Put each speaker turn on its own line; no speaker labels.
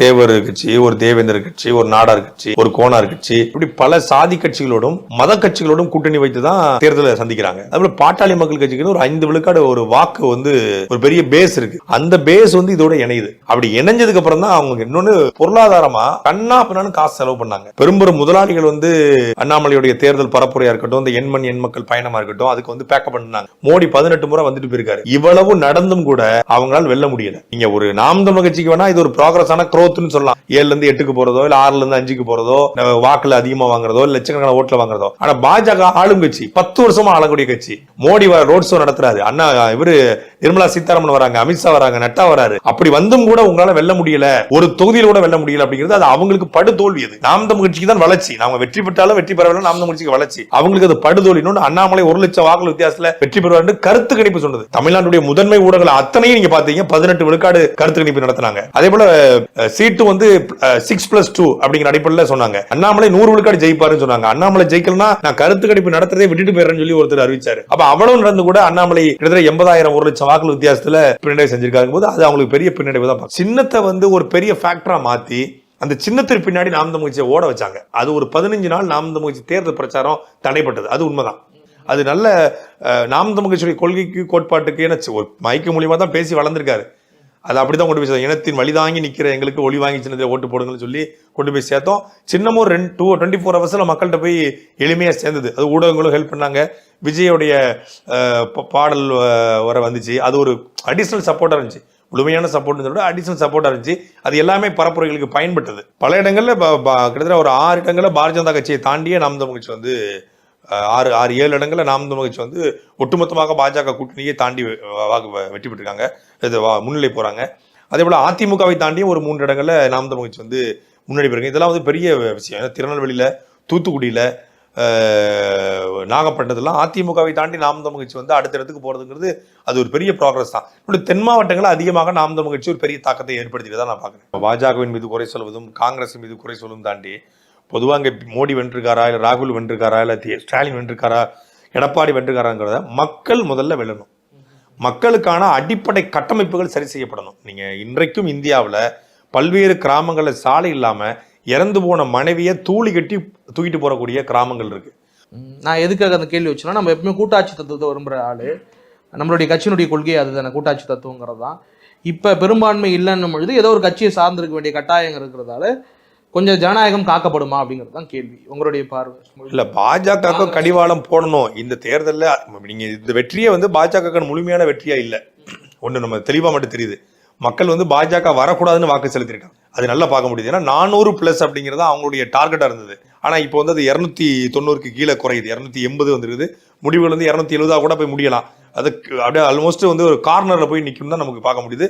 தேவர் கட்சி, ஒரு தேவேந்திர கட்சி, ஒரு நாடார் கட்சி, ஒரு கோனார் கட்சி, இப்படி பல சாதி கட்சிகளோடும் மத கட்சிகளோடும் கூட்டணி வைத்துதான் தேர்தலை சந்திக்கிறாங்க. அதுபோல பாட்டாளி மக்கள் கட்சிக்கு ஒரு 5 விழுக்காடு ஒரு வாக்கு ஒரு பெரிய பேஸ் இருக்கு. அந்த பேஸ் இதோட இணையுது. அப்படி இணைஞ்சதுக்கு அப்புறம் தான் அவங்க இன்னொன்னு பொருளாதாரமா கண்ணா பின்னான்னு காசு செலவு பண்ணாங்க. பெரும்பெரும் முதலாளிகள் அண்ணாமலையுடைய தேர்தல் பரப்புரையா இருக்கட்டும், இந்த எண்மண் எண் மக்கள் பயணமா இருக்கட்டும், அதுக்கு பேக்கப் பண்ணாங்க. மோடி 18 முறை வந்துட்டு போயிருக்காரு. இவ்வளவு நடந்தும் கூட அவங்களால வெல்ல முடியல. நீங்க ஒரு நாம் தமிழர் கட்சிக்கு வேணா இது ஒரு ப்ராக்ரஸ் ஆன சொல்லலாம். 7ல இருந்து 8க்கு போறதோ இல்ல 6ல இருந்து 5க்கு போறதோ, வாக்குல அதிகமா வாங்குறதோ இல்ல லட்சக்கணக்கான ஓட்டுல வாங்குறதோ. ஆனா பாஜக ஆளும் கட்சி, 10 வருஷமா ஆளக்கூடிய கட்சி. மோடி ரோட் ஷோ நடத்துறாரு, அண்ணா இவரு நிர்மலா சீதாராமன் வராங்க, அமித்ஷா வராங்க, நட்டா வராரு. அப்படி வந்தும் கூட உங்களால வெல்ல முடியல, ஒரு தொகுதியில கூட வெல்ல முடியல அப்படிங்கிறது அது அவங்களுக்கு படுதோல்வி. அது நாம் தமிழ் கட்சிக்கு தான் வளர்ச்சி. நாம வெற்றி பெற்றாலும் வெற்றி பெறவில்லை, நாம் தமிழ் கட்சிக்கு வளர்ச்சி. அவங்களுக்கு அது படுதோல்வி. அண்ணாமலை 1 லட்சம் வாக்குகள் வித்தியாசத்துல வெற்றி பெறுவார் கருத்து கணிப்பு சொன்னது. தமிழ்நாட்டுடைய முதன்மை ஊடகங்கள் அத்தனையும் நீங்க பாத்தீங்க, 18 விழுக்காடு கருத்து கணிப்பு நடத்தினாங்க. அதே போல சீட்டு 6+2 அப்படிங்கிற அடிப்படையில் சொன்னாங்க. அண்ணாமலை 100 விழுக்காடு ஜெயிப்பாருன்னு சொன்னாங்க. அண்ணாமலை ஜெயிக்கலனா நான் கருத்து கணிப்பு நடத்துறதை விட்டுட்டு போயிடுறேன்னு சொல்லி ஒருத்தர் அறிவிச்சாரு. அப்ப அவ்வளவு நடந்து கூட அண்ணாமலை கிட்டத்தட்ட 80,000 1 லட்சம் வாக்குகள் வித்தியாசத்துல பின்னடைவு செஞ்சிருக்காங்க போது அது அவங்களுக்கு பெரிய பின்னடைவு தான். சின்னத்தை ஒரு பெரிய ஃபேக்டரா மாத்தி அந்த சின்னத்திற்கு பின்னாடி நாம் தமிழ் கட்சியை ஓட வச்சாங்க. அது ஒரு 15 நாள் நாம் தமிழ் கட்சி தேர்தல் பிரச்சாரம் தடைப்பட்டது. அது உண்மைதான். அது நல்ல நாம் தமிழ் கட்சியுடைய கொள்கைக்கு கோட்பாட்டுக்கு ஒரு மைக்கு மூலியமா தான் பேசி வளர்ந்திருக்காரு. அது அப்படிதான் கொண்டு போய் இனத்தின் வழிதாங்கி நிக்கிற எங்களுக்கு ஒளி வாங்கி சின்னத்தை ஓட்டு போடுங்கன்னு சொல்லி கொண்டு போய் சேர்த்தோம். சின்னமும் 24 ஹவர்ஸ்ல மக்கள்கிட்ட போய் எளிமையா சேர்ந்தது. அது ஊடகங்களும் ஹெல்ப் பண்ணாங்க. விஜயோடைய பாடல் வர வந்துச்சு. அது ஒரு அடிஷனல் சப்போர்ட்டா இருந்துச்சு. முழுமையான சப்போர்ட் அடிஷனல் சப்போர்ட்டா இருந்துச்சு. அது எல்லாமே பரப்புரைகளுக்கு பயன்பட்டது. பல இடங்கள்ல கிட்டத்தட்ட ஒரு 6 இடங்கள்ல பாரதிய ஜனதா கட்சியை தாண்டிய நாம் தமிழ் கட்சி 6-7 இடங்கள்ல நாம் தமிழ் கட்சி ஒட்டுமொத்தமாக பாஜக கூட்டணியை தாண்டி வெற்றி பெற்றிருக்காங்க, முன்னிலை போறாங்க. அதே போல அதிமுகவை தாண்டியும் ஒரு 3 இடங்கள்ல நாம் தமிழ் கட்சி முன்னாடி போயிருங்க. இதெல்லாம் பெரிய விஷயம். திருநெல்வேலியில, தூத்துக்குடியில, நாகப்பட்டினத்துல அதிமுகவை தாண்டி நாம் தமிழ் கட்சி அடுத்த இடத்துக்கு போறதுங்கிறது அது ஒரு பெரிய ப்ராக்ரஸ் தான். தென் மாவட்டங்களில் அதிகமாக நாம் தமிழ் கட்சி ஒரு பெரிய தாக்கத்தை ஏற்படுத்திதான் நான் பாக்குறேன். பாஜகவின் மீது குறை சொல்வதும் காங்கிரஸ் மீது குறை சொல்வதும் தாண்டி பொதுவாக இங்கே மோடி வென்றிருக்காரா, இல்லை ராகுல் வென்றிருக்காரா, இல்லை ஸ்டாலின் வென்றிருக்காரா, எடப்பாடி வென்றிருக்காராங்கிறத மக்கள் முதல்ல வெல்லணும். மக்களுக்கான அடிப்படை கட்டமைப்புகள் சரி செய்யப்படணும். நீங்க இன்றைக்கும் இந்தியாவில் பல்வேறு கிராமங்களில் சாலை இல்லாம இறந்து போன மனைவியை தூளி கட்டி தூக்கிட்டு போறக்கூடிய கிராமங்கள் இருக்கு.
நான் எதுக்காக அந்த கேள்வி வச்சுன்னா, நம்ம எப்பவுமே கூட்டாட்சி தத்துவத்தை விரும்புகிற ஆளு, நம்மளுடைய கட்சியினுடைய கொள்கை அதுதானே கூட்டாட்சி தத்துவங்கிறது தான். இப்போ பெரும்பான்மை இல்லைன்னும் பொழுது ஏதோ ஒரு கட்சியை சார்ந்திருக்க வேண்டிய கட்டாயம் இருக்கிறதால கொஞ்சம் ஜனநாயகம் காக்கப்படுமா அப்படிங்கிறது தான் கேள்வி. உங்களுடைய பார்வை.
இல்ல, பாஜக கடிவாளம் போடணும் இந்த தேர்தலில். நீங்க இந்த வெற்றியை பாஜக முழுமையான வெற்றியா இல்லை. ஒண்ணு நம்ம தெளிவா மட்டும் தெரியுது. மக்கள் பாஜக வரக்கூடாதுன்னு வாக்கு செலுத்திருக்காங்க. அது நல்லா பார்க்க முடியுது. ஏன்னா 400+ அப்படிங்கிறது அவங்களுடைய டார்கெட்டா இருந்தது. ஆனா இப்போ அது 290க்கு கீழே குறையுது. 280 வந்துருக்குது. முடிவுகள் 270 கூட போய் முடியலாம். அதுக்கு அப்படியே ஆல்மோஸ்ட் ஒரு கார்னர்ல போய் நிற்கும் தான் நமக்கு பார்க்க முடியுது.